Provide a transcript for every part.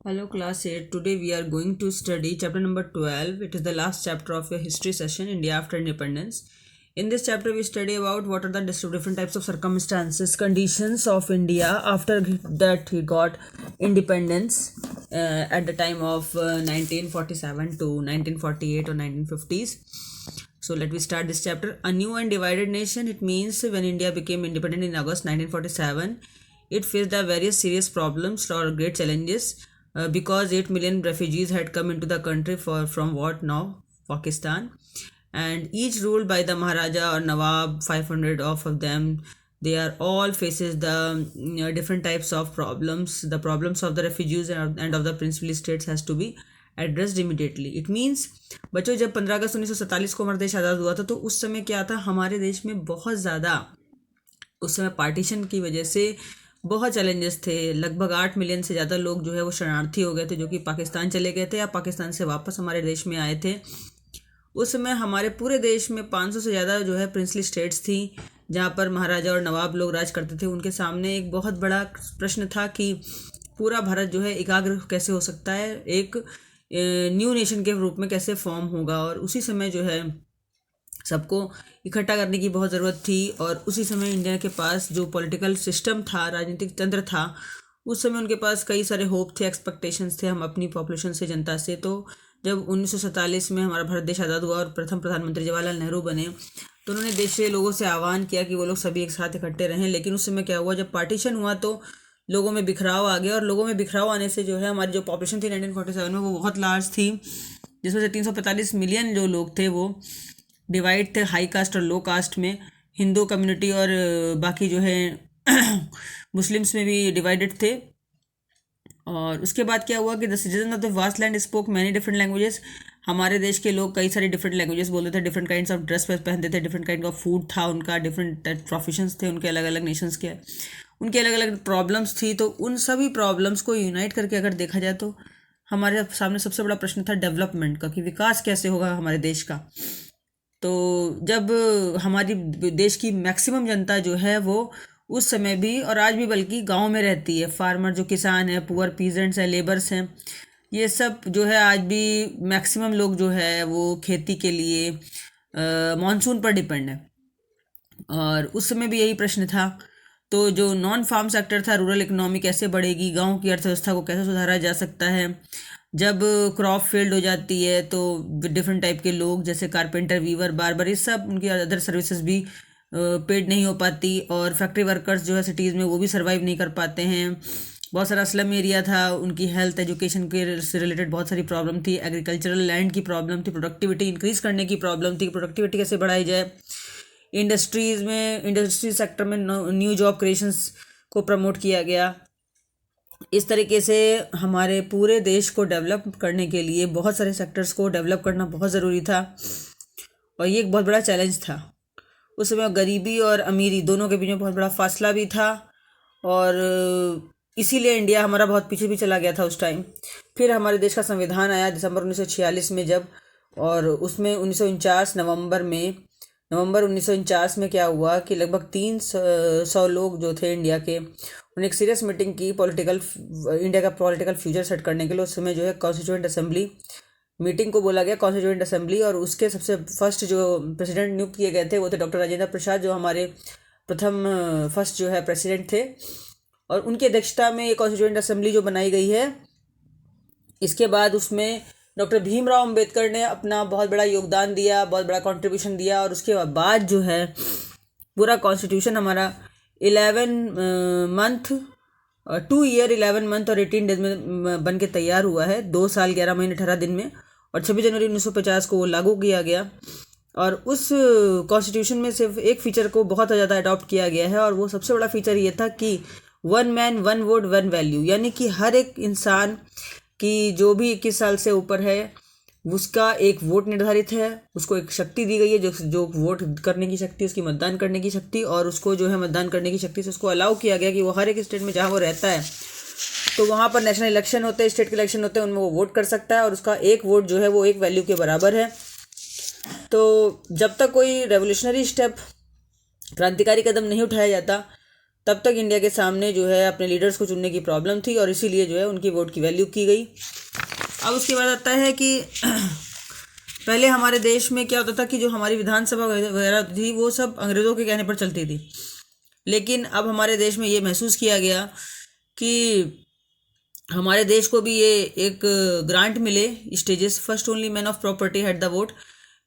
Hello class 8. Today we are going to study chapter number 12. It is the last chapter of your history session, India after independence. In this chapter we study about what are the different types of circumstances, conditions of India after that he got independence at the time of 1947 to 1948 or 1950s. So let me start this chapter. A new and divided nation. It means when India became independent in August 1947, it faced the various serious problems or great challenges because 8 million refugees had come into the country from what now Pakistan, and each ruled by the Maharaja or Nawab. 500 of them, they are all faces the different types of problems. The problems of the refugees and of the princely states has to be addressed immediately. It means बच्चों, जब 15 अगस्त 1947 को हमारा देश आज़ाद हुआ था तो उस समय क्या था, हमारे देश में बहुत ज़्यादा उस समय पार्टीशन की वजह से बहुत चैलेंजेस थे. लगभग 8 मिलियन से ज़्यादा लोग जो है वो शरणार्थी हो गए थे, जो कि पाकिस्तान चले गए थे या पाकिस्तान से वापस हमारे देश में आए थे. उस समय हमारे पूरे देश में 500 से ज़्यादा जो है प्रिंसली स्टेट्स थी, जहाँ पर महाराजा और नवाब लोग राज करते थे. उनके सामने एक बहुत बड़ा प्रश्न था कि पूरा भारत जो है एकाग्र कैसे हो सकता है, एक न्यू नेशन के रूप में कैसे फॉर्म होगा. और उसी समय जो है सबको इकट्ठा करने की बहुत ज़रूरत थी. और उसी समय इंडिया के पास जो पॉलिटिकल सिस्टम था, राजनीतिक तंत्र था, उस समय उनके पास कई सारे होप थे, एक्सपेक्टेशंस थे हम अपनी पॉपुलेशन से, जनता से. तो जब 1947 में हमारा भारत देश आज़ाद हुआ और प्रथम प्रधानमंत्री जवाहरलाल नेहरू बने, तो उन्होंने देश के लोगों से आह्वान किया कि वो लोग सभी एक साथ इकट्ठे रहें. लेकिन उस समय क्या हुआ, जब पार्टीशन हुआ तो लोगों में बिखराव आ गया. और लोगों में बिखराव आने से जो है हमारी जो पॉपुलेशन थी 1947 में वो बहुत लार्ज थी, जिसमें से 345 मिलियन जो लोग थे वो डिवाइड थे हाई कास्ट और लो कास्ट में. हिंदू कम्युनिटी और बाकी जो है मुस्लिम्स में भी डिवाइडेड थे. और उसके बाद क्या हुआ कि the citizen of the vast land spoke many different languages. हमारे देश के लोग कई सारे डिफरेंट लैंग्वेजेस बोलते थे, डिफरेंट काइंड्स ऑफ ड्रेस पहनते थे, डिफरेंट काइंड ऑफ फूड था उनका, डिफरेंट प्रोफेशंस थे उनके, अलग अलग नेशंस के उनके अलग अलग प्रॉब्लम्स थी. तो उन सभी प्रॉब्लम्स को यूनाइट करके अगर देखा जाए तो हमारे सामने सबसे बड़ा प्रश्न था डेवलपमेंट का, कि विकास कैसे होगा हमारे देश का. तो जब हमारी देश की मैक्सिमम जनता जो है वो उस समय भी और आज भी बल्कि गांव में रहती है. फार्मर जो किसान है, पुअर पीजेंट्स हैं, लेबर्स हैं, ये सब जो है आज भी मैक्सिमम लोग जो है वो खेती के लिए मानसून पर डिपेंड है. और उस समय भी यही प्रश्न था. तो जो नॉन फार्म सेक्टर था, रूरल इकोनॉमी कैसे बढ़ेगी, गांव की अर्थव्यवस्था को कैसे सुधारा जा सकता है. जब क्रॉप फेल्ड हो जाती है तो डिफरेंट टाइप के लोग जैसे कारपेंटर, वीवर, बार्बर, ये सब उनकी अदर सर्विसेज भी पेड नहीं हो पाती. और फैक्ट्री वर्कर्स जो है सिटीज़ में वो भी सर्वाइव नहीं कर पाते हैं. बहुत सारा स्लम एरिया था, उनकी हेल्थ एजुकेशन के से रिलेटेड बहुत सारी प्रॉब्लम थी. एग्रीकल्चरल लैंड की प्रॉब्लम थी, प्रोडक्टिविटी इंक्रीज करने की प्रॉब्लम थी, प्रोडक्टिविटी कैसे बढ़ाई जाए. इंडस्ट्री सेक्टर में न्यू जॉब क्रिएशंस को प्रमोट किया गया. इस तरीके से हमारे पूरे देश को डेवलप करने के लिए बहुत सारे सेक्टर्स को डेवलप करना बहुत ज़रूरी था. और ये एक बहुत बड़ा चैलेंज था. उस समय गरीबी और अमीरी दोनों के बीच में बहुत बड़ा फासला भी था. और इसीलिए इंडिया हमारा बहुत पीछे भी चला गया था उस टाइम. फिर हमारे देश का संविधान आया दिसंबर 1946 में जब, और उसमें 1949 नवंबर 1949 में क्या हुआ कि लगभग 300 लोग जो थे इंडिया के, उन्होंने एक सीरियस मीटिंग की इंडिया का पॉलिटिकल फ्यूचर सेट करने के लिए. उस समय जो है कॉन्स्टिट्यूएंट असेंबली मीटिंग को बोला गया, कॉन्स्टिट्यूएंट असेंबली. और उसके सबसे फर्स्ट जो प्रेसिडेंट नियुक्त किए गए थे वो थे डॉक्टर राजेंद्र प्रसाद, जो हमारे प्रथम फर्स्ट जो है प्रेसिडेंट थे. और उनकी अध्यक्षता में ये कॉन्स्टिट्यूएंट असेंबली जो बनाई गई है. इसके बाद उसमें डॉक्टर भीमराव अंबेडकर ने अपना बहुत बड़ा योगदान दिया, बहुत बड़ा कंट्रीब्यूशन दिया. और उसके बाद जो है पूरा कॉन्स्टिट्यूशन हमारा 2 ईयर 11 मंथ और 18 डेज में बन के तैयार हुआ है. 2 साल 11 महीने 18 दिन में. और 26 जनवरी 1950 को वो लागू किया गया. और उस कॉन्स्टिट्यूशन में सिर्फ एक फीचर को बहुत ज़्यादा अडॉप्ट किया गया है, और वो सबसे बड़ा फीचर ये था कि 1 मैन 1 वोट 1 वैल्यू. यानी कि हर एक इंसान की जो भी 21 साल से ऊपर है उसका एक वोट निर्धारित है, उसको एक शक्ति दी गई है, जो वोट करने की शक्ति, उसकी मतदान करने की शक्ति. और उसको जो है मतदान करने की शक्ति से उसको अलाउ किया गया कि वो हर एक स्टेट में जहाँ वो रहता है तो वहाँ पर नेशनल इलेक्शन होते हैं, स्टेट के इलेक्शन होते हैं, उनमें वो वोट कर सकता है. और उसका एक वोट जो है वो एक वैल्यू के बराबर है. तो जब तक कोई रेवोल्यूशनरी स्टेप, क्रांतिकारी कदम नहीं उठाया जाता तब तक इंडिया के सामने जो है अपने लीडर्स को चुनने की प्रॉब्लम थी और इसीलिए जो है उनकी वोट की वैल्यू की गई। अब उसके बाद आता है कि पहले हमारे देश में क्या होता था कि जो हमारी विधानसभा वगैरह थी वो सब अंग्रेज़ों के कहने पर चलती थी, लेकिन अब हमारे देश में ये महसूस किया गया कि हमारे देश को भी ये एक ग्रांट मिले stages. First only man of property had the vote.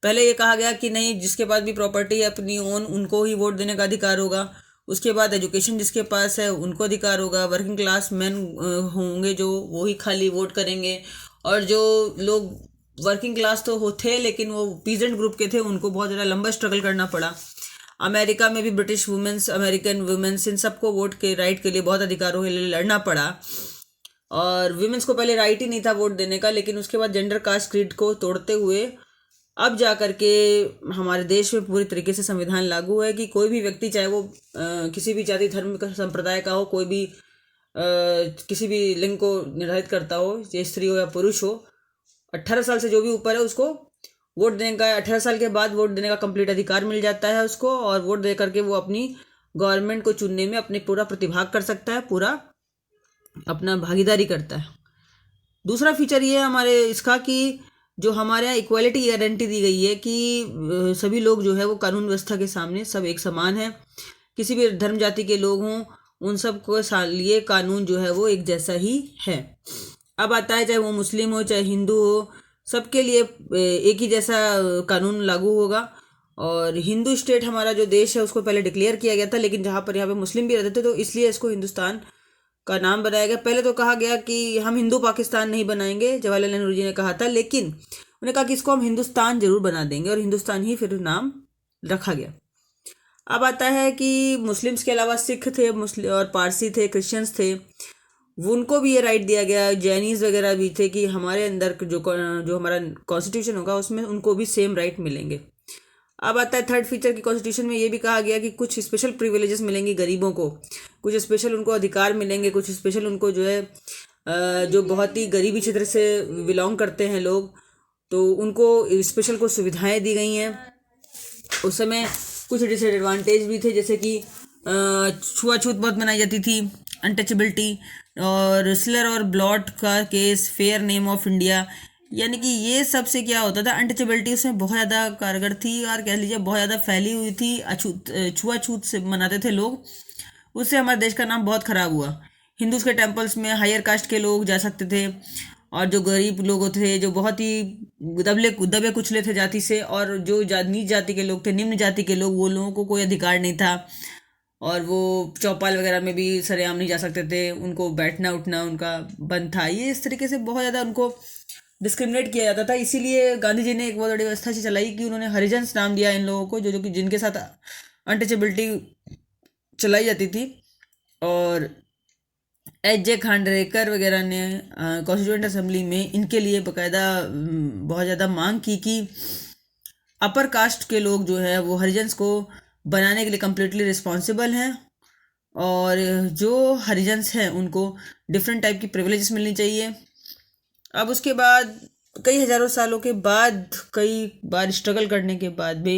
पहले ये कहा गया कि नहीं, जिसके पास भी प्रॉपर्टी है अपनी ओन उनको ही वोट देने का अधिकार होगा। उसके बाद एजुकेशन जिसके पास है उनको अधिकार होगा। वर्किंग क्लास मैन होंगे जो वो ही खाली वोट करेंगे, और जो लोग वर्किंग क्लास तो हो थे लेकिन वो पीजेंट ग्रुप के थे उनको बहुत ज़्यादा लंबा स्ट्रगल करना पड़ा। अमेरिका में भी ब्रिटिश वुमेंस, अमेरिकन वुमेंस, इन सबको वोट के राइट के लिए बहुत अधिकारों के लिए लड़ना पड़ा। और विमेंस को पहले राइट ही नहीं था वोट देने का, लेकिन उसके बाद जेंडर कास्ट क्रीड को तोड़ते हुए अब जा कर के हमारे देश में पूरी तरीके से संविधान लागू है कि कोई भी व्यक्ति, चाहे वो किसी भी जाति धर्म का संप्रदाय का हो, कोई भी किसी भी लिंग को निर्धारित करता हो, चाहे स्त्री हो या पुरुष हो, 18 साल से जो भी ऊपर है उसको वोट देने का, 18 साल के बाद वोट देने का कंप्लीट अधिकार मिल जाता है उसको। और वोट दे करके वो अपनी गवर्नमेंट को चुनने में अपने पूरा प्रतिभाग कर सकता है, पूरा अपना भागीदारी करता है। दूसरा फीचर ये है हमारे इसका कि जो हमारे यहाँ इक्वालिटी गारंटी दी गई है कि सभी लोग जो है वो कानून व्यवस्था के सामने सब एक समान है। किसी भी धर्म जाति के लोग हों उन सब को लिए कानून जो है वो एक जैसा ही है। अब आता है चाहे वो मुस्लिम हो चाहे हिंदू हो, सबके लिए एक ही जैसा कानून लागू होगा। और हिंदू स्टेट हमारा जो देश है उसको पहले डिक्लेयर किया गया था, लेकिन जहाँ पर यहाँ पे मुस्लिम भी रहते थे तो इसलिए इसको हिंदुस्तान का नाम बनाया गया। पहले तो कहा गया कि हम हिंदू पाकिस्तान नहीं बनाएंगे, जवाहरलाल नेहरू जी ने कहा था, लेकिन उन्होंने कहा कि इसको हम हिंदुस्तान जरूर बना देंगे और हिंदुस्तान ही फिर नाम रखा गया। अब आता है कि मुस्लिम्स के अलावा सिख थे, मुस्लिम और पारसी थे, क्रिश्चियंस थे, उनको भी ये राइट दिया गया। जैनीज वगैरह भी थे कि हमारे अंदर जो हमारा कॉन्स्टिट्यूशन होगा उसमें उनको भी सेम राइट मिलेंगे। अब आता है थर्ड फीचर की कॉन्स्टिट्यूशन में ये भी कहा गया कि कुछ स्पेशल प्रिविलेजेस मिलेंगी गरीबों को, कुछ स्पेशल उनको अधिकार मिलेंगे, कुछ स्पेशल उनको जो है जो बहुत ही गरीबी क्षेत्र से बिलोंग करते हैं लोग, तो उनको स्पेशल कुछ सुविधाएं दी गई हैं। उस समय कुछ डिसएडवांटेज भी थे, जैसे कि छुआछूत बहुत मनाई जाती थी, अनटचेबिलिटी, और स्लर और ब्लॉट का case, fair name of India, यानी कि ये सब से क्या होता था, अनटचेबिलिटी उसमें बहुत ज़्यादा कारगर थी और कह लीजिए बहुत ज़्यादा फैली हुई थी। छुआछूत से मनाते थे लोग, उससे हमारे देश का नाम बहुत ख़राब हुआ। हिंदूज के टेम्पल्स में हायर कास्ट के लोग जा सकते थे, और जो गरीब लोग थे, जो बहुत ही दबे कुचले थे जाति से, और जो नीच जाति के लोग थे, निम्न जाति के लोग, वो लोगों को कोई अधिकार नहीं था, और वो चौपाल वगैरह में भी सरेआम नहीं जा सकते थे, उनको बैठना उठना उनका बंद था। ये इस तरीके से बहुत ज़्यादा उनको डिस्क्रिमिनेट किया जाता था। इसीलिए गांधी जी ने एक बहुत बड़ी व्यवस्था से चलाई कि उन्होंने हरिजन्स नाम दिया इन लोगों को, जो कि जिनके साथ अनटचेबिलिटी चलाई जाती थी। और एच जे खांडेकर वगैरह ने कॉन्स्टिट्यूएंट असेंबली में इनके लिए बाकायदा बहुत ज़्यादा मांग की कि अपर कास्ट के लोग जो है वो हरिजन्स को बनाने के लिए कम्प्लीटली रिस्पॉन्सिबल हैं, और जो हरिजन्स हैं उनको डिफरेंट टाइप की प्रिविलेजेस मिलनी चाहिए। अब उसके बाद कई हज़ारों सालों के बाद, कई बार स्ट्रगल करने के बाद भी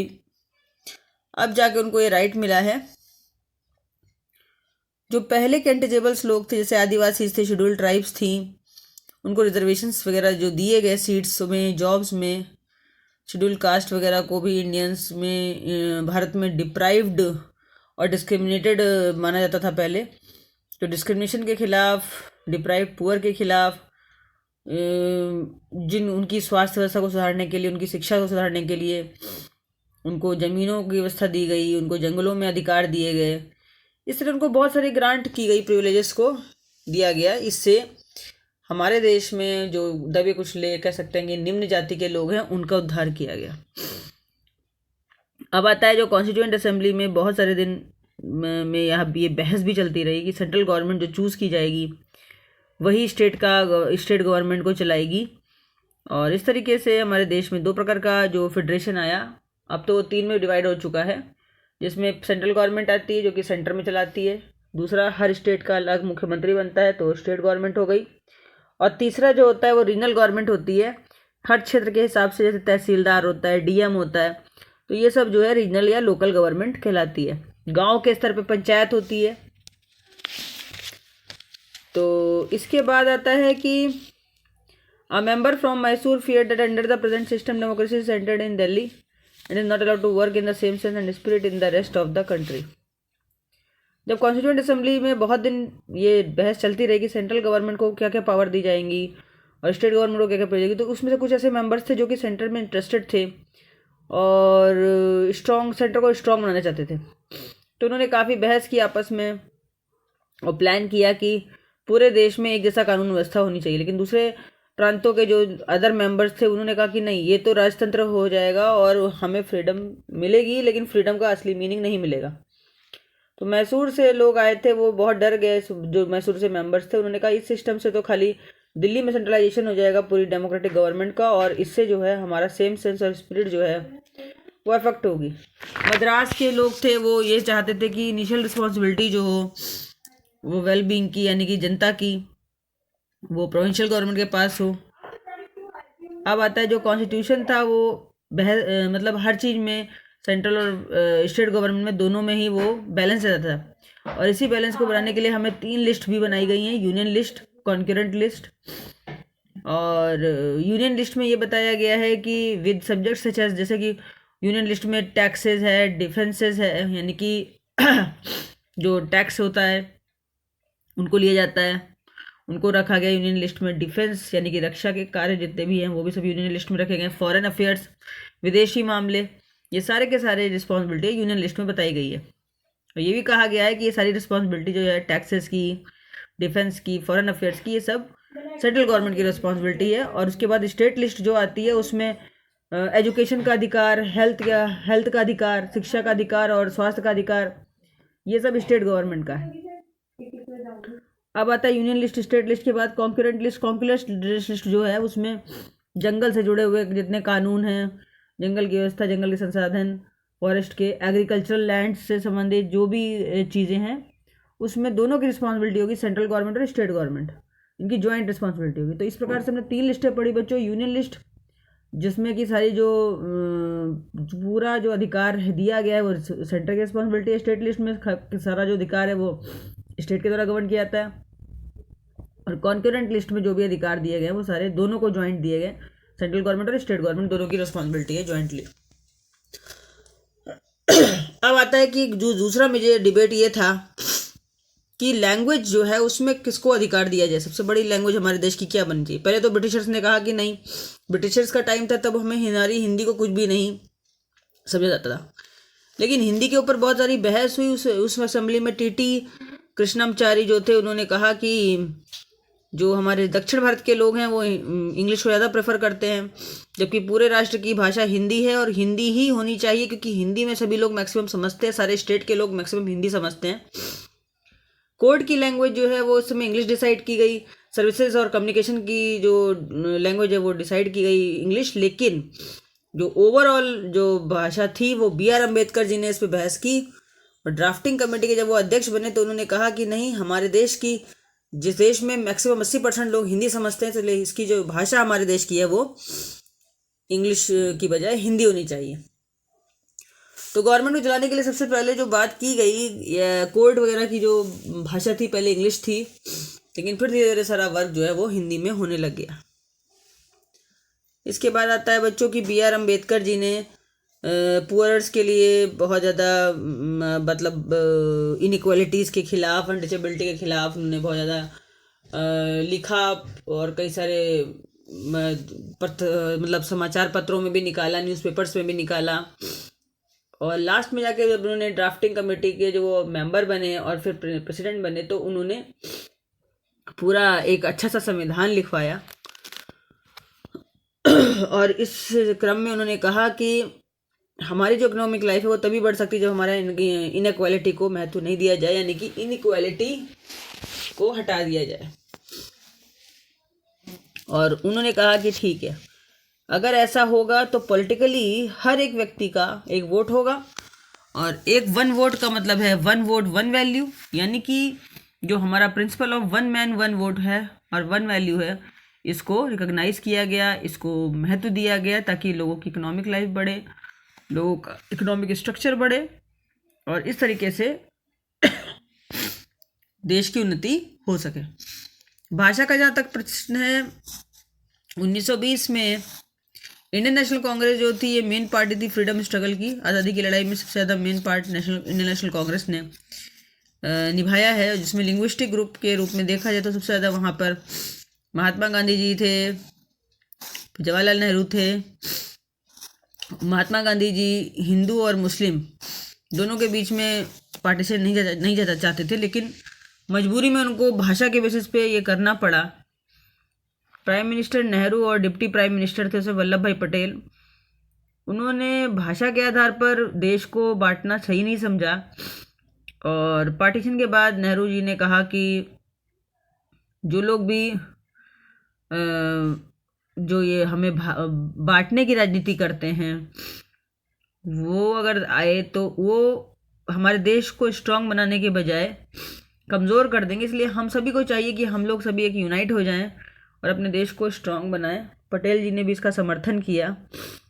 अब जाके उनको ये राइट मिला है। जो पहले के अनटचेबल्स लोग थे, जैसे आदिवासी थे, शेड्यूल्ड ट्राइब्स थी, उनको रिजर्वेशंस वगैरह जो दिए गए सीट्स में, जॉब्स में, शेड्यूल्ड कास्ट वगैरह को भी इंडियंस में भारत में डिप्राइव्ड और डिस्क्रिमिनेटेड माना जाता था पहले। तो डिस्क्रिमिनेशन के खिलाफ, डिप्राइव्ड पुअर के खिलाफ, जिन उनकी स्वास्थ्य व्यवस्था को सुधारने के लिए, उनकी शिक्षा को सुधारने के लिए उनको ज़मीनों की व्यवस्था दी गई, उनको जंगलों में अधिकार दिए गए। इस तरह उनको बहुत सारी ग्रांट की गई, प्रिविलेजेस को दिया गया। इससे हमारे देश में जो दबे कुचले कह सकते हैं कि निम्न जाति के लोग हैं, उनका उद्धार किया गया। अब आता है जो कॉन्स्टिट्यूएंट असेंबली में बहुत सारे दिन में यहाँ ये बहस भी चलती रही कि सेंट्रल गवर्नमेंट जो चूज़ की जाएगी वही स्टेट गवर्नमेंट को चलाएगी। और इस तरीके से हमारे देश में दो प्रकार का जो फेडरेशन आया, अब तो 3 में डिवाइड हो चुका है, जिसमें सेंट्रल गवर्नमेंट आती है जो कि सेंटर में चलाती है, दूसरा हर स्टेट का अलग मुख्यमंत्री बनता है तो स्टेट गवर्नमेंट हो गई, और तीसरा जो होता है वो रीजनल गवर्नमेंट होती है, हर क्षेत्र के हिसाब से, जैसे तहसीलदार होता है, डीएम होता है, तो ये सब जो है रीजनल या लोकल गवर्नमेंट कहलाती है। गाँव के स्तर पर पंचायत होती है, तो इसके बाद आता है कि a member from Mysore fear that under the present system democracy centred in Delhi and is not allowed to work in the same sense and spirit in the rest of the country. जब कॉन्स्टिट्यूंट असेंबली में बहुत दिन ये बहस चलती रहेगी central government को क्या क्या पावर दी जाएंगी और स्टेट गवर्नमेंट को क्या क्या जाएगी, तो उसमें से कुछ ऐसे मेंबर्स थे जो कि सेंटर में इंटरेस्टेड थे और स्ट्रॉन्ग सेंटर को स्ट्रॉन्ग बनाना चाहते थे। तो उन्होंने काफ़ी बहस की आपस में और प्लान किया कि पूरे देश में एक जैसा कानून व्यवस्था होनी चाहिए। लेकिन दूसरे प्रांतों के जो अदर मेंबर्स थे उन्होंने कहा कि नहीं, ये तो राजतंत्र हो जाएगा और हमें फ्रीडम मिलेगी, लेकिन फ्रीडम का असली मीनिंग नहीं मिलेगा। तो मैसूर से लोग आए थे, वो बहुत डर गए। जो मैसूर से मेंबर्स थे उन्होंने कहा इस सिस्टम से तो खाली दिल्ली में सेंट्रलाइजेशन हो जाएगा पूरी डेमोक्रेटिक गवर्नमेंट का, और इससे जो है हमारा सेम सेंस और स्पिरिट जो है वो अफेक्ट होगी। मद्रास के लोग थे वो ये चाहते थे कि इनिशियल रिस्पॉन्सिबिलिटी जो हो वो वेल बीइंग की यानी कि जनता की वो प्रोविंशियल गवर्नमेंट के पास हो। अब आता है जो कॉन्स्टिट्यूशन था वो मतलब हर चीज़ में सेंट्रल और स्टेट गवर्नमेंट में दोनों में ही वो बैलेंस रहता था, और इसी बैलेंस को बनाने के लिए हमें 3 लिस्ट भी बनाई गई हैं, यूनियन लिस्ट, कॉन्करेंट लिस्ट। और यूनियन लिस्ट में ये बताया गया है कि विद सब्जेक्ट सच एज, जैसे कि यूनियन लिस्ट में टैक्सेस है, डिफेंसेस है, यानी कि जो टैक्स होता है उनको लिया जाता है, उनको रखा गया यूनियन लिस्ट में। डिफेंस यानी कि रक्षा के कार्य जितने भी हैं वो भी सब यूनियन लिस्ट में रखे गए। फॉरेन अफेयर्स, विदेशी मामले, ये सारे के सारे रिस्पॉन्सिबिलिटी यूनियन लिस्ट में बताई गई है। और ये भी कहा गया है कि ये सारी रिस्पॉन्सिबिलिटी जो है टैक्सेस की, डिफेंस की, फॉरेन अफेयर्स की, ये सब सेंट्रल गवर्नमेंट की रिस्पॉन्सिबिलिटी है। और उसके बाद स्टेट लिस्ट जो आती है उसमें एजुकेशन का अधिकार, हेल्थ का अधिकार, शिक्षा का अधिकार और स्वास्थ्य का अधिकार, ये सब स्टेट गवर्नमेंट का है। अब आता है यूनियन लिस्ट। स्टेट लिस्ट के बाद कॉन्करेंट लिस्ट। कॉन्करेंट लिस्ट जो है उसमें जंगल से जुड़े हुए जितने कानून हैं, जंगल की व्यवस्था, जंगल के संसाधन, फॉरेस्ट के, एग्रीकल्चरल लैंड से संबंधित जो भी चीज़ें हैं उसमें दोनों की रिस्पॉन्सिबिलिटी होगी, सेंट्रल गवर्नमेंट और स्टेट गवर्नमेंट, इनकी जॉइंट रिस्पॉन्सिबिलिटी होगी। तो इस प्रकार से हमने 3 लिस्टें पढ़ी बच्चों। यूनियन लिस्ट जिसमें कि सारी जो पूरा जो अधिकार दिया गया है वो सेंटर की रिस्पॉन्सिबिलिटी है। स्टेट लिस्ट में सारा जो अधिकार है वो स्टेट के द्वारा गवर्न किया जाता है। और कॉन्करेंट लिस्ट में जो भी अधिकार दिए गए हैं वो सारे दोनों को जॉइंट दिए गए, सेंट्रल गवर्नमेंट और स्टेट गवर्नमेंट दोनों की रिस्पॉन्सिबिलिटी है जॉइंटली। अब आता है कि जो दूसरा मुझे डिबेट ये था कि लैंग्वेज जो है उसमें किसको अधिकार दिया जाए, सबसे बड़ी लैंग्वेज हमारे देश की क्या बननी चाहिए। पहले तो ब्रिटिशर्स ने कहा कि नहीं, ब्रिटिशर्स का टाइम था तब हमें हिंदी को कुछ भी नहीं समझा जाता था, लेकिन हिंदी के ऊपर बहुत सारी बहस हुई। उस असेंबली में टीटी कृष्णमाचारी जो थे उन्होंने कहा कि जो हमारे दक्षिण भारत के लोग हैं वो इंग्लिश को ज़्यादा प्रेफर करते हैं, जबकि पूरे राष्ट्र की भाषा हिंदी है और हिंदी ही होनी चाहिए, क्योंकि हिंदी में सभी लोग मैक्सिमम समझते हैं, सारे स्टेट के लोग मैक्सिमम हिंदी समझते हैं। कोर्ट की लैंग्वेज जो है वो उस समय इंग्लिश डिसाइड की गई, सर्विसेज और कम्युनिकेशन की जो लैंग्वेज है वो डिसाइड की गई इंग्लिश, लेकिन जो ओवरऑल जो भाषा थी वो BR अम्बेडकर जी ने इस पर बहस की। और ड्राफ्टिंग कमेटी के जब वो अध्यक्ष बने तो उन्होंने कहा कि नहीं, हमारे देश की, जिस देश में मैक्सिमम 80% लोग हिंदी समझते हैं, तो इसकी जो भाषा हमारे देश की है वो इंग्लिश की बजाय हिंदी होनी चाहिए। तो गवर्नमेंट को चलाने के लिए सबसे पहले जो बात की गई, कोर्ट वगैरह की जो भाषा थी पहले इंग्लिश थी, लेकिन फिर धीरे धीरे सारा वर्क जो है वो हिंदी में होने लग गया। इसके बाद आता है बच्चों की BR अम्बेडकर जी ने पुअर्स के लिए बहुत ज़्यादा मतलब इनइक्वालिटीज़ के खिलाफ, अनटचेबिलिटी के खिलाफ उन्होंने बहुत ज़्यादा लिखा और कई सारे मतलब समाचार पत्रों में भी निकाला, न्यूज़पेपर्स में भी निकाला। और लास्ट में जाके जब उन्होंने ड्राफ्टिंग कमेटी के जो वो मेंबर बने और फिर प्रेसिडेंट बने तो उन्होंने पूरा एक अच्छा सा संविधान लिखवाया। और इस क्रम में उन्होंने कहा कि हमारी जो इकोनॉमिक लाइफ है वो तभी बढ़ सकती है जब हमारा इनइक्वालिटी को महत्व नहीं दिया जाए, यानी कि इनइक्वालिटी को हटा दिया जाए। और उन्होंने कहा कि ठीक है, अगर ऐसा होगा तो पॉलिटिकली हर एक व्यक्ति का एक वोट होगा, और एक 1 वोट का मतलब है 1 वोट 1 वैल्यू, यानी कि जो हमारा प्रिंसिपल ऑफ 1 मैन 1 वोट है और 1 वैल्यू है, इसको रिकॉग्नाइज किया गया, इसको महत्व दिया गया, ताकि लोगों की इकोनॉमिक लाइफ बढ़े, लोगों का इकोनॉमिक स्ट्रक्चर बढ़े और इस तरीके से देश की उन्नति हो सके। भाषा का जहाँ तक प्रश्न है, 1920 में इंडियन नेशनल कांग्रेस जो थी, ये मेन पार्टी थी फ्रीडम स्ट्रगल की। आज़ादी की लड़ाई में सबसे ज़्यादा main part Indian national Congress ने निभाया है, जिसमें लिंग्विस्टिक ग्रुप के रूप में देखा जाए तो सबसे ज़्यादा वहाँ पर महात्मा गांधी जी थे, जवाहरलाल नेहरू थे। महात्मा गांधी जी हिंदू और मुस्लिम दोनों के बीच में पार्टीशन नहीं जाना चाहते थे, लेकिन मजबूरी में उनको भाषा के बेसिस पे ये करना पड़ा। प्राइम मिनिस्टर नेहरू और डिप्टी प्राइम मिनिस्टर थे उसमें वल्लभ भाई पटेल। उन्होंने भाषा के आधार पर देश को बांटना सही नहीं समझा, और पार्टीशन के बाद नेहरू जी ने कहा कि जो लोग भी जो ये हमें बांटने की राजनीति करते हैं, वो अगर आए तो वो हमारे देश को स्ट्रांग बनाने के बजाय कमज़ोर कर देंगे। इसलिए हम सभी को चाहिए कि हम लोग सभी एक यूनाइट हो जाएं और अपने देश को स्ट्रांग बनाएं। पटेल जी ने भी इसका समर्थन किया,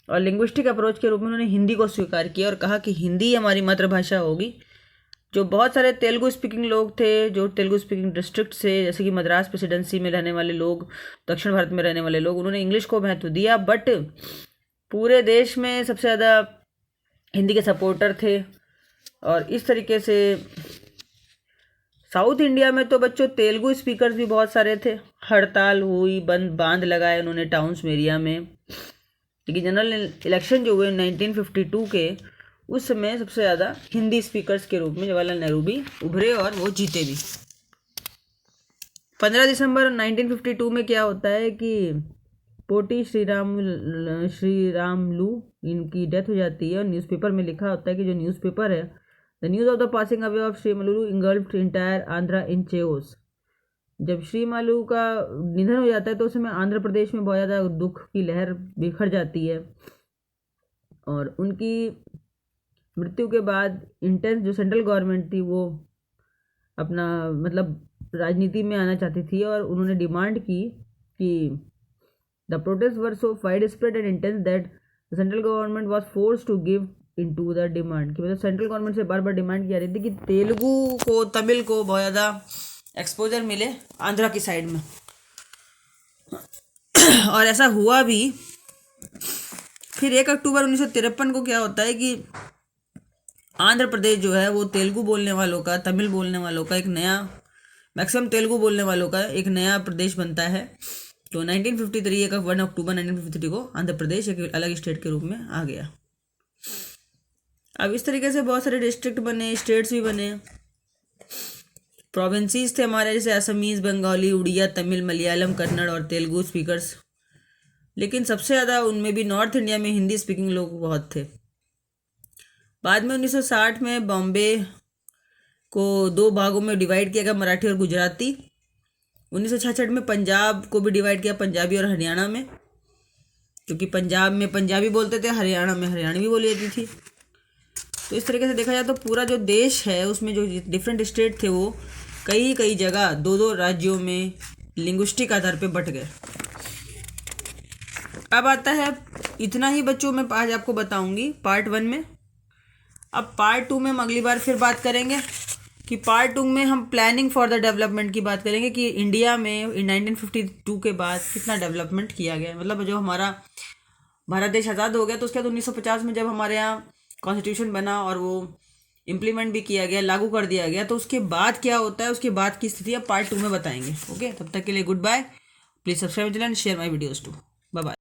और लिंग्विस्टिक अप्रोच के रूप में उन्होंने हिंदी को स्वीकार किया और कहा कि हिंदी हमारी मातृभाषा होगी। जो बहुत सारे तेलुगु स्पीकिंग लोग थे, जो तेलुगु स्पीकिंग डिस्ट्रिक्ट से, जैसे कि मद्रास प्रेसिडेंसी में रहने वाले लोग, दक्षिण भारत में रहने वाले लोग, उन्होंने इंग्लिश को महत्व दिया, बट पूरे देश में सबसे ज़्यादा हिंदी के सपोर्टर थे। और इस तरीके से साउथ इंडिया में तो बच्चों तेलुगु स्पीकर्स भी बहुत सारे थे। हड़ताल हुई, बांध लगाए उन्होंने टाउन्स में, एरिया में। लेकिन जनरल इलेक्शन जो हुए 1952 के, उस समय सबसे ज़्यादा हिंदी स्पीकर्स के रूप में जवाहरलाल नेहरू भी उभरे और वो जीते भी। 15 दिसंबर 1952 में क्या होता है कि पोटी श्रीरामलू इनकी डेथ हो जाती है, और न्यूज़पेपर में लिखा होता है कि जो न्यूज़पेपर है, the news of the passing away of Sriramulu engulfed entire Andhra in chaos. जब श्रीरामलू का निधन हो जाता है तो उस समय आंध्र प्रदेश में बहुत ज़्यादा दुख की लहर बिखर जाती है, और उनकी मृत्यु के बाद इंटेंस जो सेंट्रल गवर्नमेंट थी वो अपना मतलब राजनीति में आना चाहती थी, और उन्होंने डिमांड की कि the protest were so wide spread and intense that the central government was force to give into the demand. कि मतलब सेंट्रल गवर्नमेंट से बार बार डिमांड की जा रही थी कि तेलुगु को, तमिल को बहुत ज़्यादा एक्सपोजर मिले आंध्रा की साइड में। और ऐसा हुआ भी। फिर 1 अक्टूबर 1953 को क्या होता है कि आंध्र प्रदेश जो है वो तेलुगु बोलने वालों का, तमिल बोलने वालों का एक नया, मैक्सिमम तेलुगु बोलने वालों का एक नया प्रदेश बनता है। तो 1953 का 1 अक्टूबर 1953 को आंध्र प्रदेश एक अलग स्टेट के रूप में आ गया। अब इस तरीके से बहुत सारे डिस्ट्रिक्ट बने, स्टेट्स भी बने, प्रोविंसीज थे हमारे, जैसे असमीज, बंगाली, उड़िया, तमिल, मलयालम, कन्नड़ और तेलुगु स्पीकर्स। लेकिन सबसे ज़्यादा उनमें भी नॉर्थ इंडिया में हिंदी स्पीकिंग लोग बहुत थे। बाद में 1960 में बॉम्बे को 2 भागों में डिवाइड किया गया, मराठी और गुजराती। 1966 में पंजाब को भी डिवाइड किया, पंजाबी और हरियाणा में, क्योंकि पंजाब में पंजाबी बोलते थे, हरियाणा में हरियाणवी बोली जाती थी। तो इस तरीके से देखा जाए तो पूरा जो देश है उसमें जो डिफरेंट स्टेट थे वो कई जगह 2-2 राज्यों में लिंग्विस्टिक आधार पे बट गए। अब आता है, इतना ही बच्चों में आज आपको बताऊंगी पार्ट 1 में। अब पार्ट 2 में हम अगली बार फिर बात करेंगे कि पार्ट 2 में हम प्लानिंग फॉर द डेवलपमेंट की बात करेंगे कि इंडिया में 1952 के बाद कितना डेवलपमेंट किया गया। मतलब जो हमारा भारत देश आज़ाद हो गया तो उसके बाद 1950 में जब हमारे यहाँ कॉन्स्टिट्यूशन बना और वो इम्प्लीमेंट भी किया गया, लागू कर दिया गया, तो उसके बाद क्या होता है, उसके बाद की स्थिति अब पार्ट 2 में बताएंगे। ओके, तब तक के लिए good bye. Please subscribe channel and share my videos too. Bye bye.